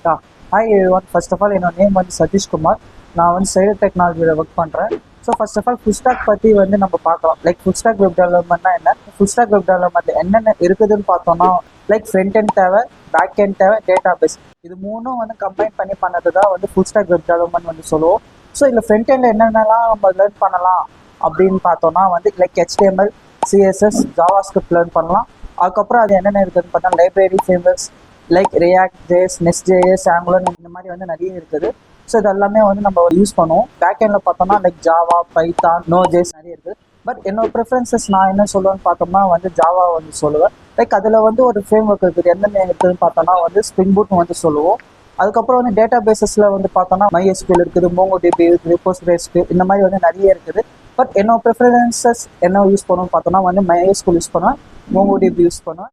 Yeah. Hi everyone. First of all, என்னோட name வந்து சதீஷ்குமார். நான் வந்து சைடு டெக்னாலஜியில் ஒர்க் பண்ணுறேன். So first of all full stack பற்றி வந்து நம்ம பார்க்கலாம். லைக் ஃபுல் ஸ்டாக் வெப் டெவலப்மெண்ட்னா என்ன, ஃபுல் ஸ்டாக் வெப் டெவலப்மெண்ட் என்னென்ன இருக்குதுன்னு பார்த்தோம்னா, லைக் ஃப்ரண்ட் எண்ட் தேவை, பேக் எண்ட் தேவை, டேட்டா பேஸ். இது மூணும் வந்து கம்பைன் பண்ணி பண்ணது தான் வந்து ஃபுல் ஸ்டாக் வெப் டெவலப்மெண்ட் வந்து சொல்லுவோம். ஸோ இதில் ஃப்ரண்ட் எண்டில் என்னென்னலாம் நம்ம லேர்ன் பண்ணலாம் அப்படின்னு பார்த்தோம்னா வந்து like HTML, CSS, JavaScript learn பண்ணலாம். அதுக்கப்புறம் அது என்னென்ன இருக்குதுன்னு பார்த்தா library, frameworks like React JS, Nest JS, Angular இந்த மாதிரி வந்து நிறைய இருக்குது. ஸோ இது எல்லாமே வந்து நம்ம யூஸ் பண்ணுவோம். பேக் எண்டில் பார்த்தோம்னா லைக் ஜாவா, பைத்தான், நோ ஜேஸ் நிறைய இருக்குது. பட் என்னோட ப்ரிஃபரன்சஸ் நான் என்ன சொல்லுவேன்னு பார்த்தோம்னா வந்து ஜாவா வந்து சொல்லுவேன். லைக் அதில் வந்து ஒரு ஃப்ரேம் ஒர்க் இருக்குது. என்னென்ன இருக்குதுன்னு பார்த்தோம்னா வந்து ஸ்ப்ரிங் பூட் வந்து சொல்லுவோம். அதுக்கப்புறம் வந்து டேட்டா பேசஸில் வந்து பார்த்தோம்னா MySQL இருக்குது, MongoDB இருக்குது, PostgreSQL இந்த மாதிரி வந்து நிறைய இருக்குது. பட் என்னோட ப்ரிஃபரன்சஸ் என்ன யூஸ் பண்ணுவோம்னு பார்த்தோம்னா வந்து MySQL யூஸ் பண்ணுவேன், MongoDB யூஸ் பண்ணுவேன்.